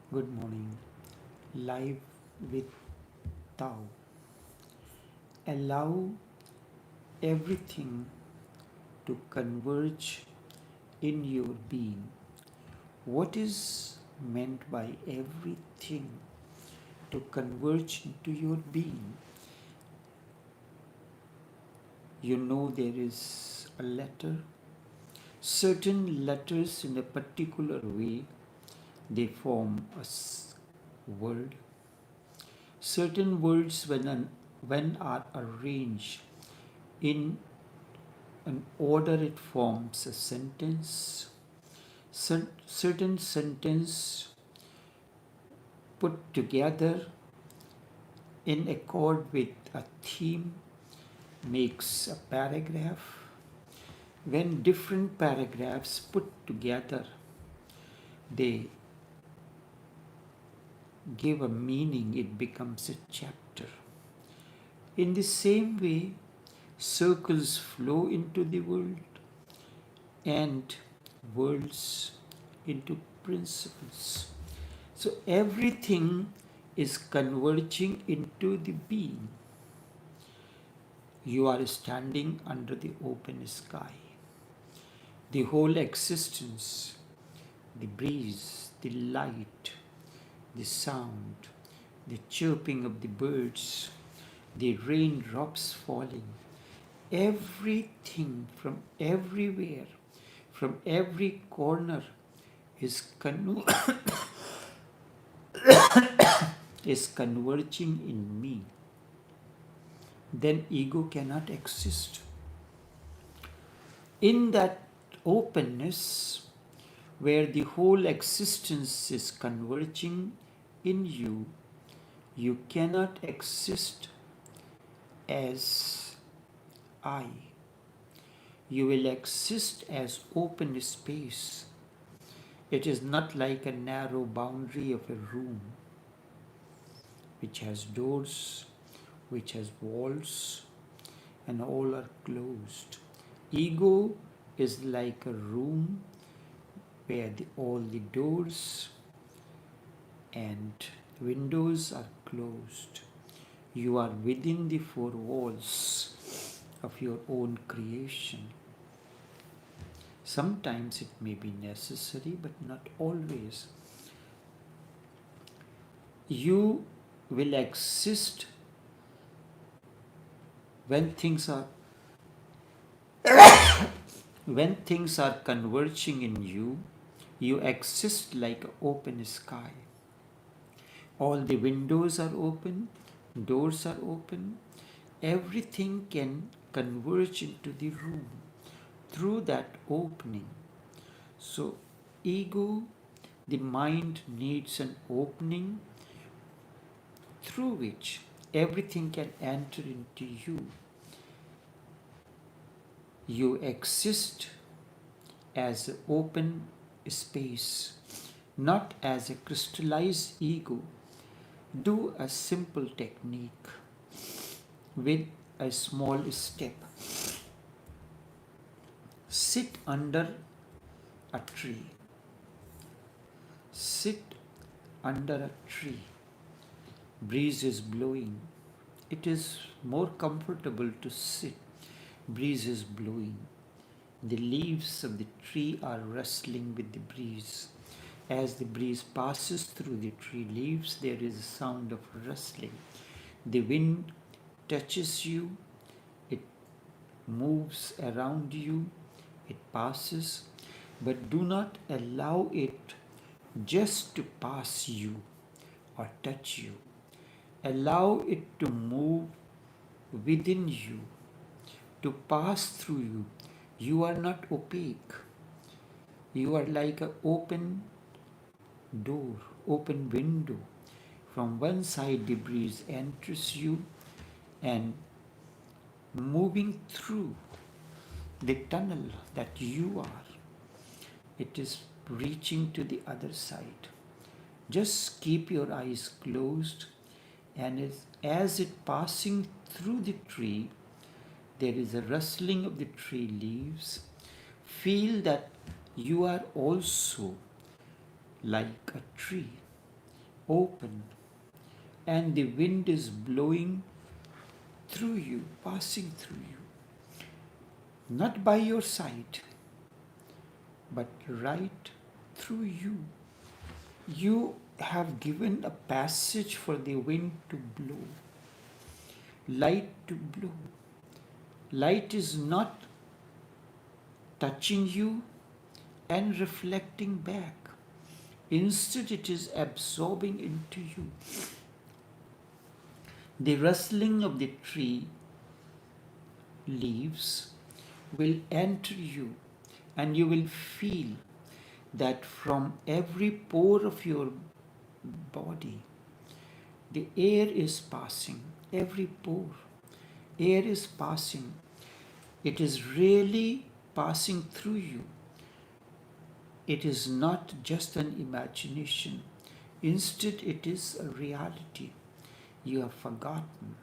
Good morning. Live with Tao. Allow everything to converge in your being. What is meant by everything to converge into your being? You know there is a letter. Certain letters in a particular way, they form a word. Certain words when are arranged in an order, it forms a sentence. Certain sentence put together in accord with a theme makes a paragraph. When different paragraphs put together, they give a meaning, it becomes a chapter. In the same way, circles flow into the world and worlds into principles. So everything is converging into the being. You are standing under the open sky. The whole existence, the breeze, the light, the sound, the chirping of the birds, the raindrops falling, everything from everywhere, from every corner is, is converging in me. Then ego cannot exist. In that openness, where the whole existence is converging in you, you cannot exist as I. You will exist as open space. It is not like a narrow boundary of a room which has doors, which has walls, and all are closed. Ego is like a room where all the doors and windows are closed. You are within the four walls of your own creation. Sometimes it may be necessary, but not always. You will exist when things are converging in you. You exist like an open sky. All the windows are open, doors are open. Everything can converge into the room through that opening. So, ego, the mind, needs an opening through which everything can enter into you. You exist as an open space, not as a crystallized ego. Do a simple technique with a small step. Sit under a tree. Sit under a tree. Breeze is blowing. It is more comfortable to sit. Breeze is blowing. The leaves of the tree are rustling with the breeze. As the breeze passes through the tree leaves, there is a sound of rustling. The wind touches you, it moves around you, it passes, but do not allow it just to pass you or touch you. Allow it to move within you, to pass through you. You are not opaque. You are like an open door, open window. From one side the breeze enters you and moving through the tunnel that you are, it is reaching to the other side. Just keep your eyes closed, and as it passing through the tree, there is a rustling of the tree leaves. Feel that you are also like a tree. open, and the wind is blowing through you, passing through you, not by your side, but right through you. You have given a passage for the wind to blow, light to blow. Light is not touching you and reflecting back. Instead, it is absorbing into you. The rustling of the tree leaves will enter you, and you will feel that from every pore of your body, the air is passing. Every pore, air is passing. It is really passing through you. It is not just an imagination. Instead, it is a reality. You have forgotten,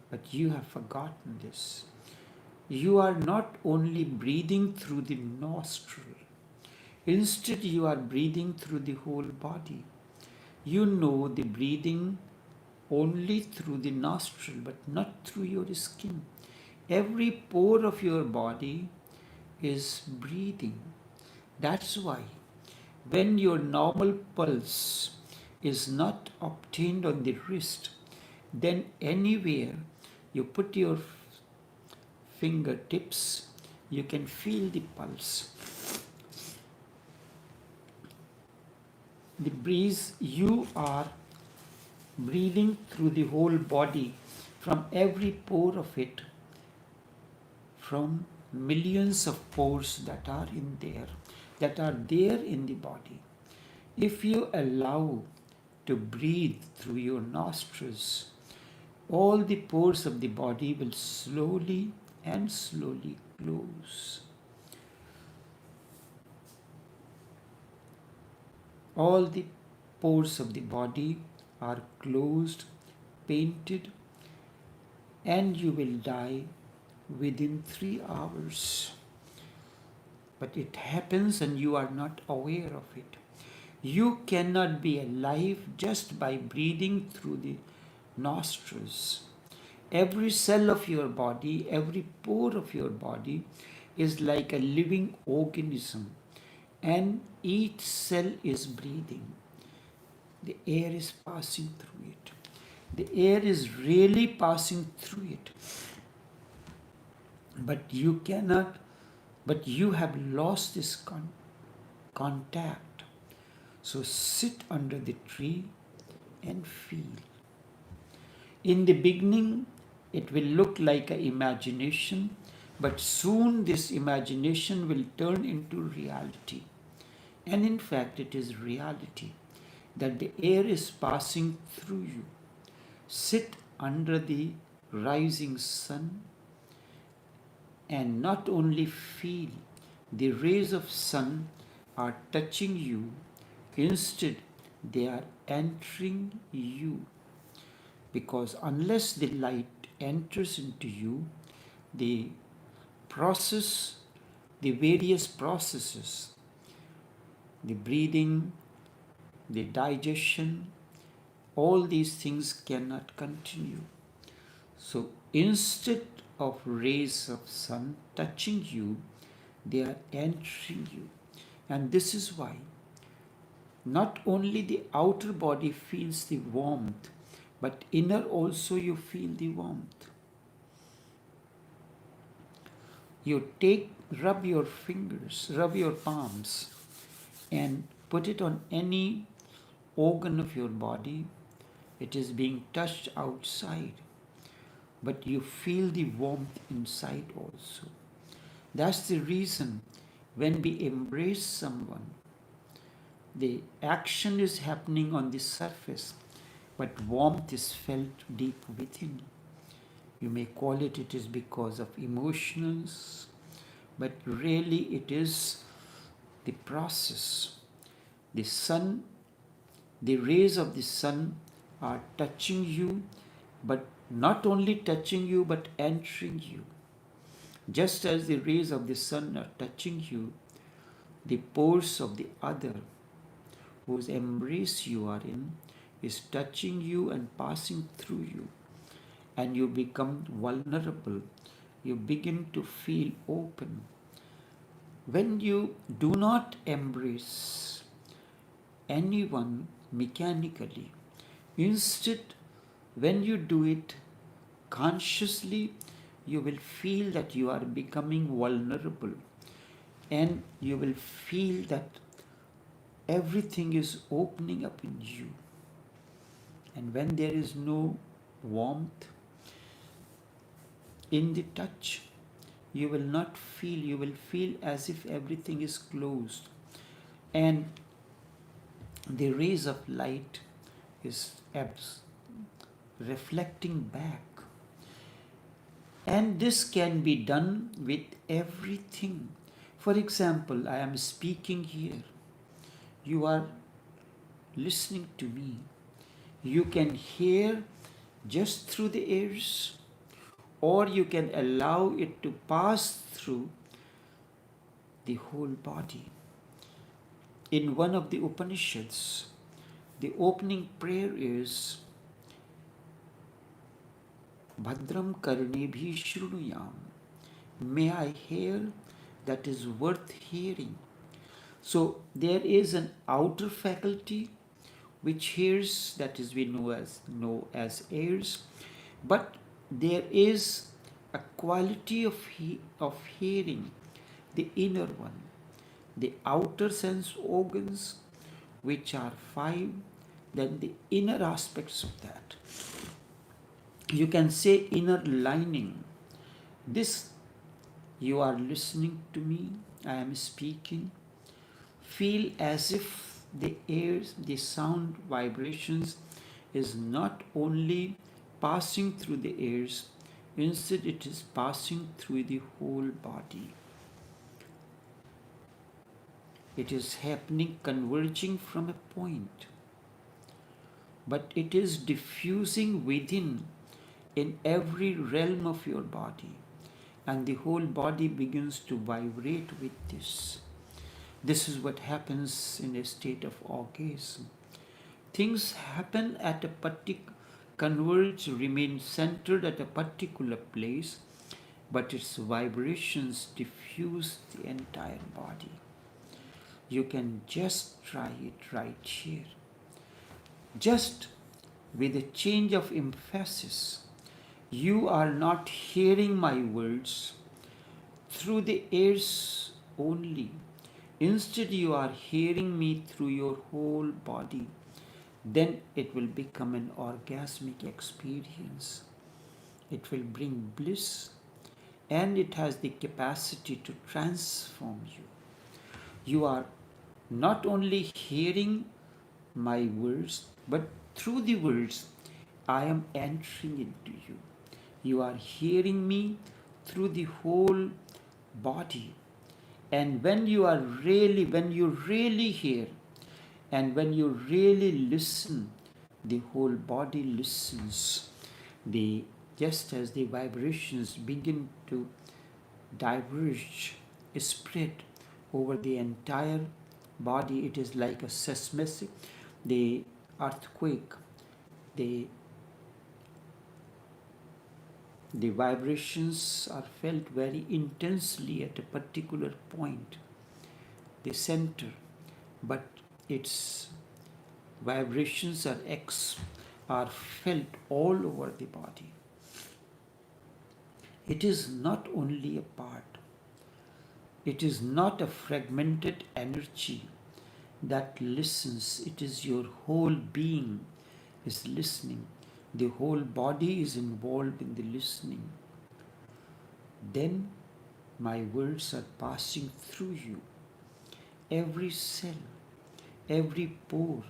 but you have forgotten this. You are not only breathing through the nostril. Instead, you are breathing through the whole body. You know the breathing only through the nostril, but not through your skin. Every pore of your body is breathing. That's why when your normal pulse is not obtained on the wrist, then anywhere you put your fingertips, you can feel the pulse. The breeze, you are breathing through the whole body, from every pore of it, from millions of pores that are there in the body. If you allow to breathe through your nostrils, all the pores of the body will slowly and slowly close. All the pores of the body are closed, painted, and you will die within 3 hours. But it happens and you are not aware of it. You cannot be alive just by breathing through the nostrils. Every cell of your body, every pore of your body is like a living organism, and each cell is breathing. The air is passing through it. The air is really passing through it. But you have lost this contact. So sit under the tree and feel. In the beginning, it will look like an imagination, but soon this imagination will turn into reality. And in fact, it is reality that the air is passing through you. Sit under the rising sun and not only feel the rays of sun are touching you, instead they are entering you. Because unless the light enters into you, the various processes, the breathing, the digestion, all these things cannot continue. So instead of rays of sun touching you, they are entering you. And this is why not only the outer body feels the warmth, but inner also you feel the warmth. You rub your fingers, rub your palms, and put it on any organ of your body. It is being touched outside, but you feel the warmth inside also. That's the reason when we embrace someone, the action is happening on the surface, but warmth is felt deep within. You may call it is because of emotions, but really it is the process. The sun, the rays of the sun are touching you, but not only touching you, but entering you. Just as the rays of the sun are touching you, the pores of the other whose embrace you are in, is touching you and passing through you, and you become vulnerable. You begin to feel open. When you do not embrace anyone mechanically, instead, when you do it consciously, you will feel that you are becoming vulnerable, and you will feel that everything is opening up in you. And when there is no warmth in the touch, you will not feel, you will feel as if everything is closed, and the rays of light is reflecting back. And this can be done with everything. For example, I am speaking here. You are listening to me. You can hear just through the ears, or you can allow it to pass through the whole body. In one of the Upanishads, the opening prayer is Bhadram karnebhi shrunuyam. May I hear that is worth hearing. So there is an outer faculty which hears, that is we know as ears, but there is a quality of hearing, the inner one, the outer sense organs, which are 5, then the inner aspects of that. You can say inner lining. This, you are listening to me, I am speaking. Feel as if the ears, the sound vibrations is not only passing through the ears, instead it is passing through the whole body. It is happening, converging from a point, but it is diffusing within, in every realm of your body, and the whole body begins to vibrate with this. This is what happens in a state of orgasm. Things happen at a particular, converge, remain centered at a particular place, but its vibrations diffuse the entire body. You can just try it right here. Just with a change of emphasis, you are not hearing my words through the ears only. Instead, you are hearing me through your whole body. Then it will become an orgasmic experience. It will bring bliss, and it has the capacity to transform you. You are not only hearing my words, but through the words, I am entering into you. You are hearing me through the whole body. And when you really hear, and when you really listen, the whole body listens. Just as the vibrations begin to diverge, spread over the entire body, it is like a seismic, the earthquake, the vibrations are felt very intensely at a particular point, the center, but its vibrations are felt all over the body. It is not only a part, it is not a fragmented energy that listens, it is your whole being is listening. The whole body is involved in the listening. Then my words are passing through you, every cell, every pore,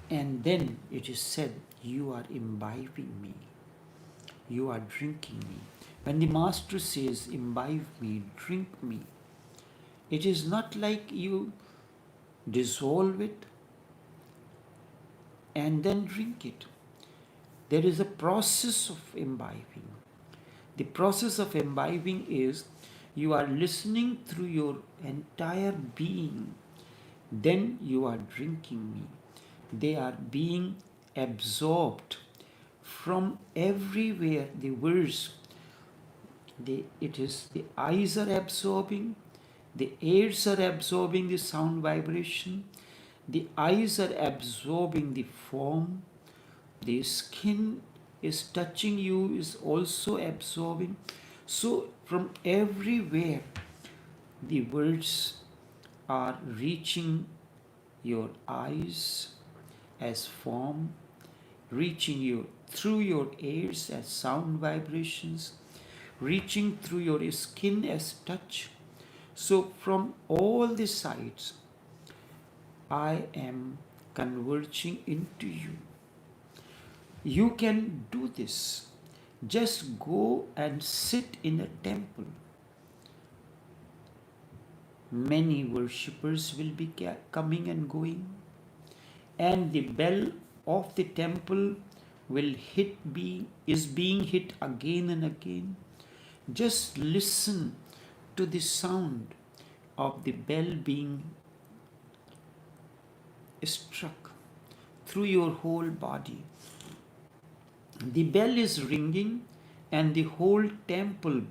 and then it is said, you are imbibing me, you are drinking me. When the Master says, imbibe me, drink me, it is not like you dissolve it and then drink it. There is a process of imbibing. The process of imbibing is you are listening through your entire being, then you are drinking me. They are being absorbed from everywhere. The words, it is the eyes are absorbing, the ears are absorbing the sound vibration, the eyes are absorbing the form, the skin is touching you, is also absorbing. So from everywhere the words are reaching your eyes as form, reaching you through your ears as sound vibrations, reaching through your skin as touch. So from all the sides, I am converging into you. You can do this. Just go and sit in a temple. Many worshippers will be coming and going, and the bell of the temple is being hit again and again. Just listen to the sound of the bell being struck through your whole body. The bell is ringing and the whole temple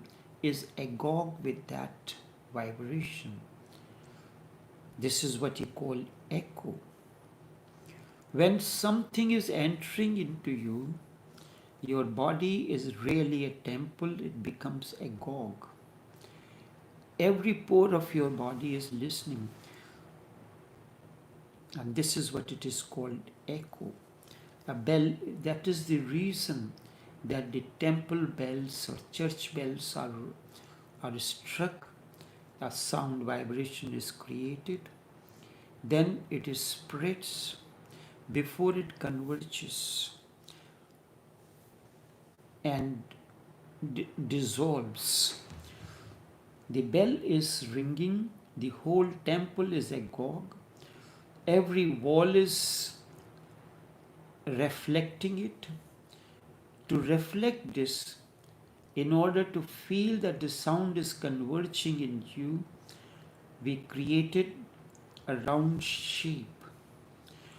is agog with that vibration. This is what you call echo. When something is entering into you, your body is really a temple, it becomes agog. Every pore of your body is listening. And this is what it is called echo. A bell, that is the reason that the temple bells or church bells are struck, a sound vibration is created, then it is spreads before it converges and dissolves. The bell is ringing, the whole temple is agog, every wall is reflecting it. To reflect this, in order to feel that the sound is converging in you, we created a round shape.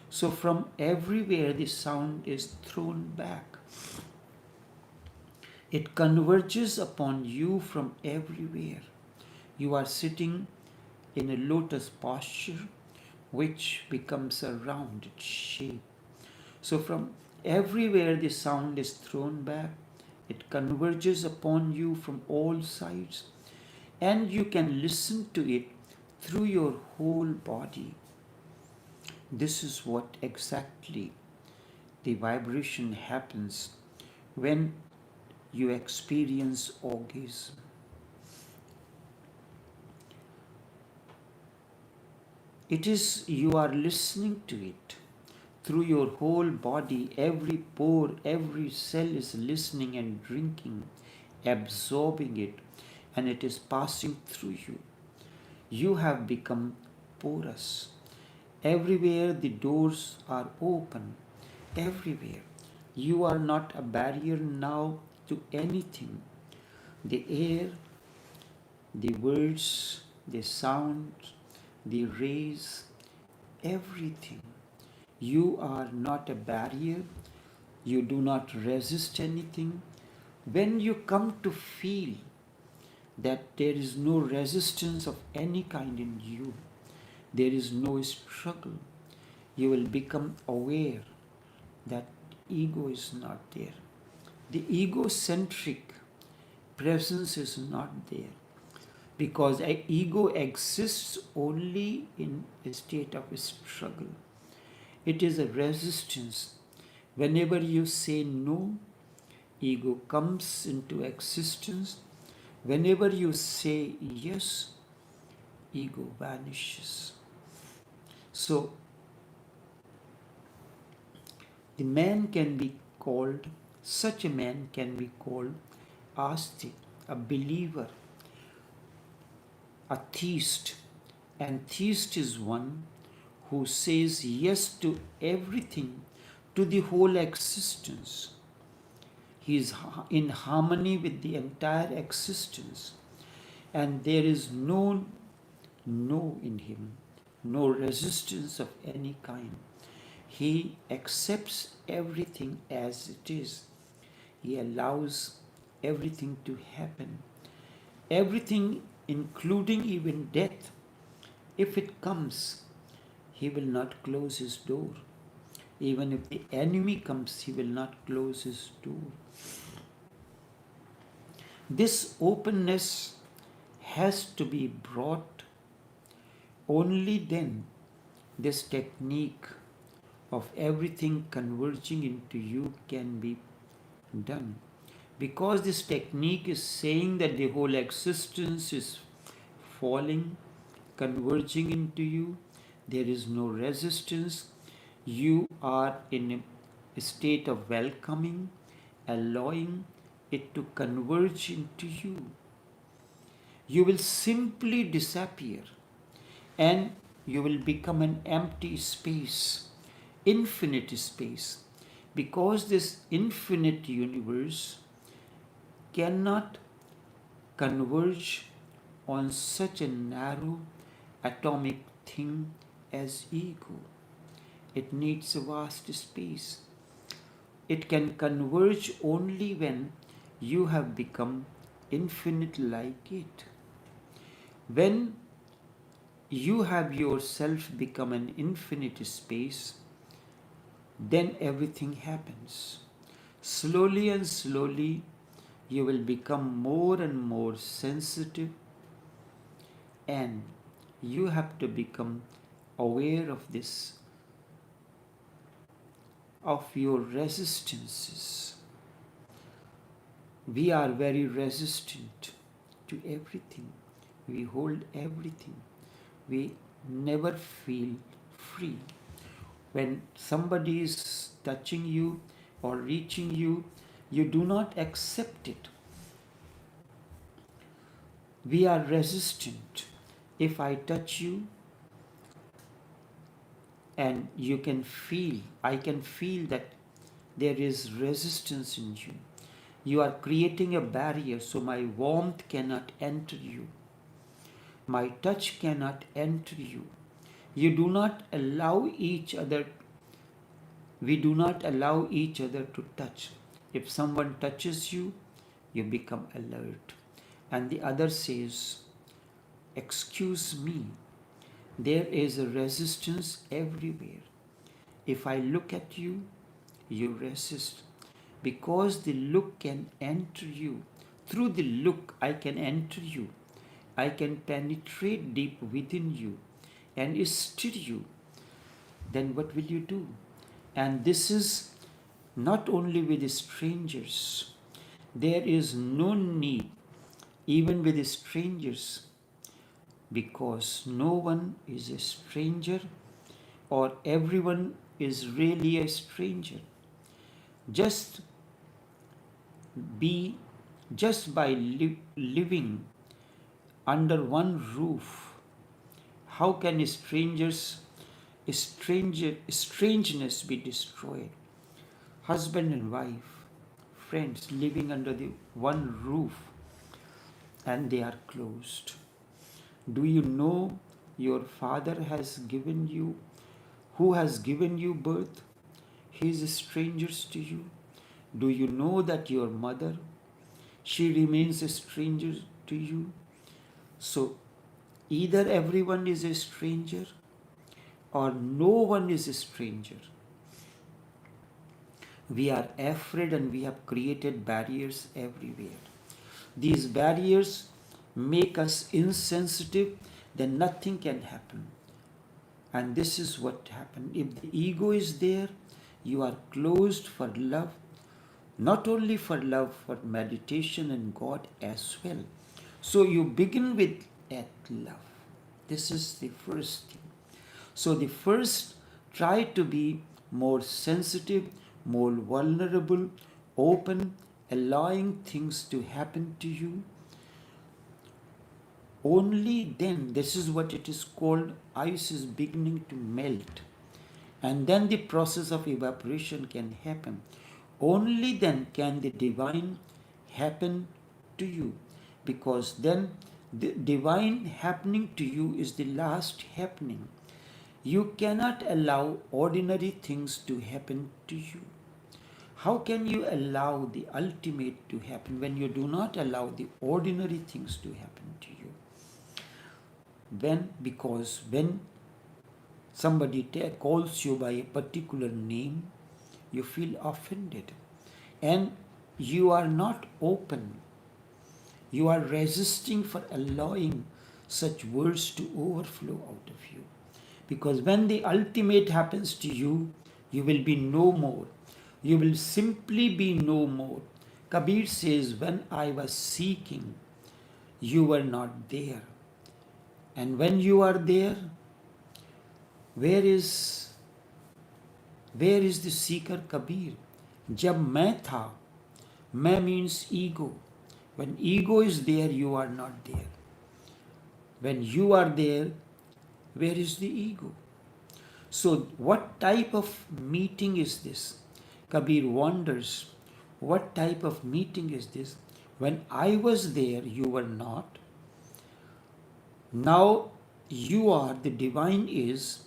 So from everywhere the sound is thrown back. It converges upon you from everywhere. You are sitting in a lotus posture, which becomes a rounded shape. So from everywhere the sound is thrown back, it converges upon you from all sides, and you can listen to it through your whole body. This is what exactly the vibration happens when you experience orgasm. It is, you are listening to it through your whole body. Every pore, every cell is listening and drinking, absorbing it, and it is passing through you. You have become porous. Everywhere the doors are open, everywhere. You are not a barrier now to anything. The air, the words, the sound, the rays, everything. You are not a barrier. You do not resist anything. When you come to feel that there is no resistance of any kind in you, there is no struggle, you will become aware that ego is not there. The egocentric presence is not there, because ego exists only in a state of struggle. It is a resistance. Whenever you say no, ego comes into existence. Whenever you say yes, ego vanishes. So, the man can be called, such a man can be called astic, a believer, a theist. And theist is one who says yes to everything, to the whole existence. He is in harmony with the entire existence, and there is no in him. no resistance of any kind. He accepts everything as it is. He allows everything to happen. Everything, including even death, if it comes, he will not close his door. Even if the enemy comes, he will not close his door. This openness has to be brought. Only then this technique of everything converging into you can be done. Because this technique is saying that the whole existence is falling, converging into you, there is no resistance. You are in a state of welcoming, allowing it to converge into you. You will simply disappear and you will become an empty space, infinite space, because this infinite universe cannot converge on such a narrow atomic thing as ego. It needs a vast space. It can converge only when you have become infinite like it. When you have yourself become an infinite space, then everything happens. Slowly and slowly, you will become more and more sensitive, and you have to become aware of this, of your resistances. We are very resistant to everything. We hold everything. We never feel free. When somebody is touching you or reaching you, you do not accept it. We are resistant. If I touch you and you can feel, I can feel that there is resistance in you. You are creating a barrier, so my warmth cannot enter you. My touch cannot enter you. You do not allow each other, we do not allow each other to touch. If someone touches you, you become alert. And the other says, excuse me, there is a resistance everywhere. If I look at you, you resist. Because the look can enter you. Through the look, I can enter you. I can penetrate deep within you and stir you. Then what will you do? And this is not only with strangers. There is no need even with strangers, because no one is a stranger or everyone is really a stranger. Just by living under one roof, how can strangeness be destroyed? Husband and wife, friends living under the one roof, and they are closed. Do you know your father has given you, who has given you birth? He is strangers to you. Do you know that your mother, she remains a stranger to you? So either everyone is a stranger or no one is a stranger. We are afraid and we have created barriers everywhere. These barriers make us insensitive, then nothing can happen. And this is what happened. If the ego is there, you are closed for love, not only for love, for meditation and God as well. So you begin with at love. This is the first thing. So the first, try to be more sensitive, more vulnerable, open, allowing things to happen to you. Only then, this is what it is called, ice is beginning to melt. And then the process of evaporation can happen. Only then can the divine happen to you. Because then the divine happening to you is the last happening. You cannot allow ordinary things to happen to you. How can you allow the ultimate to happen when you do not allow the ordinary things to happen to you? Because when somebody calls you by a particular name, you feel offended and you are not open. You are resisting for allowing such words to overflow out of you. Because when the ultimate happens to you, you will be no more. You will simply be no more. Kabir says, when I was seeking, you were not there. And when you are there, where is the seeker Kabir? Jab main tha, main means ego. When ego is there, you are not there. When you are there, where is the ego? So what type of meeting is this? Kabir wonders, what type of meeting is this? When I was there, you were not. Now you are, the divine is,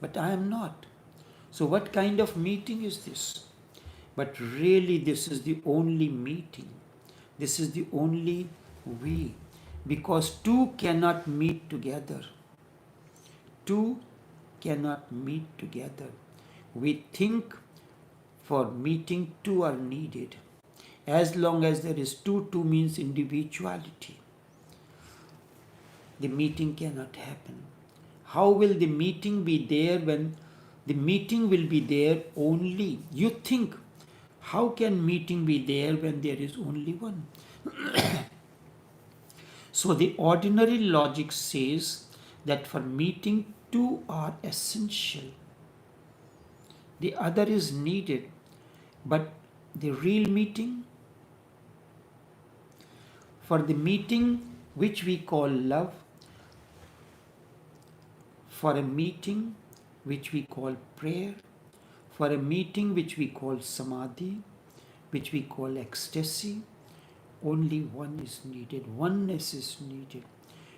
but I am not. So what kind of meeting is this? But really this is the only meeting. This is the only way. Because two cannot meet together. Two cannot meet together. We think for meeting two are needed. As long as there is two means individuality. The meeting cannot happen. How will the meeting be there when the meeting will be there only? You think, how can meeting be there when there is only one? So the ordinary logic says that for meeting two are essential. The other is needed. But the real meeting, for the meeting which we call love, for a meeting which we call prayer, for a meeting which we call samadhi, which we call ecstasy, only one is needed. Oneness is needed.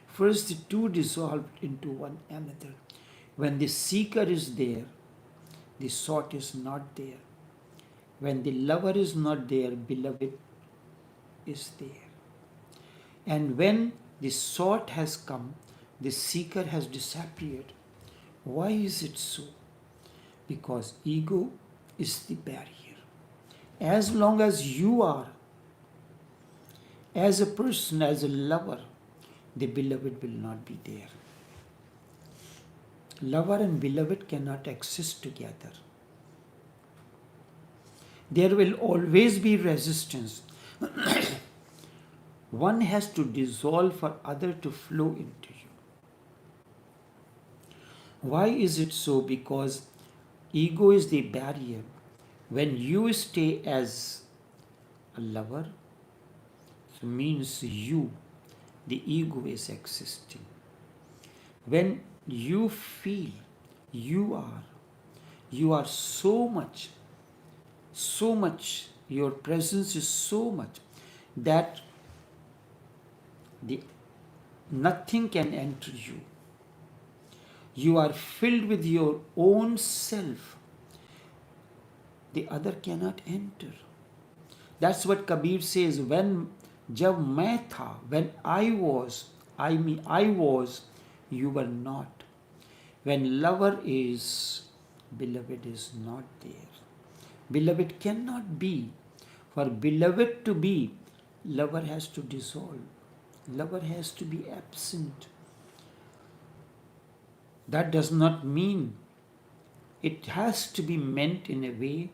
First, the two dissolved into one another. When the seeker is there, the sought is not there. When the lover is not there, beloved is there. And when the sought has come, the seeker has disappeared. Why is it so? Because ego is the barrier. As long as you are, as a person, as a lover, the beloved will not be there. Lover and beloved cannot exist together. There will always be resistance. One has to dissolve for other to flow into you. Why is it so? Because ego is the barrier. When you stay as a lover, it means you, the ego is existing. When you feel you are so much, your presence is so much that nothing can enter you. You are filled with your own self. The other cannot enter. That's what Kabir says, when jab main tha, when I was, you were not. When lover is, beloved is not there. Beloved cannot be. For beloved to be, lover has to dissolve. Lover has to be absent. That does not mean it has to be meant in a way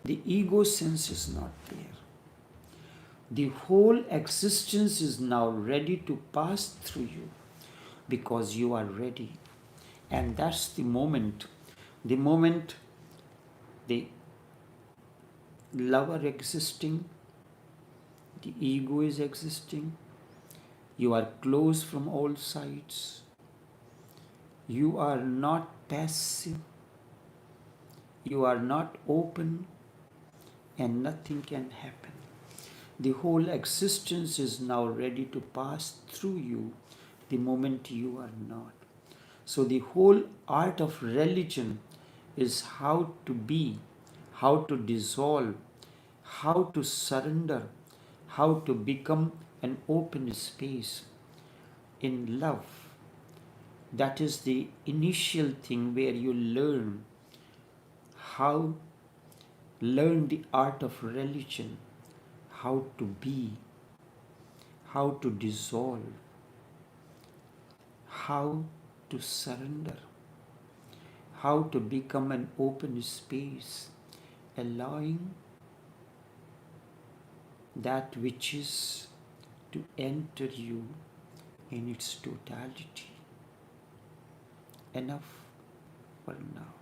the ego sense is not there. The whole existence is now ready to pass through you because you are ready. And that's the moment the lover existing, the ego is existing, you are closed from all sides, you are not passive, you are not open, and nothing can happen. The whole existence is now ready to pass through you the moment you are not. So the whole art of religion is how to be, how to dissolve, how to surrender, how to become an open space in love. That is the initial thing where you how learn the art of religion, how to be, how to dissolve, how to surrender, how to become an open space, allowing that which is to enter you in its totality. Enough for now.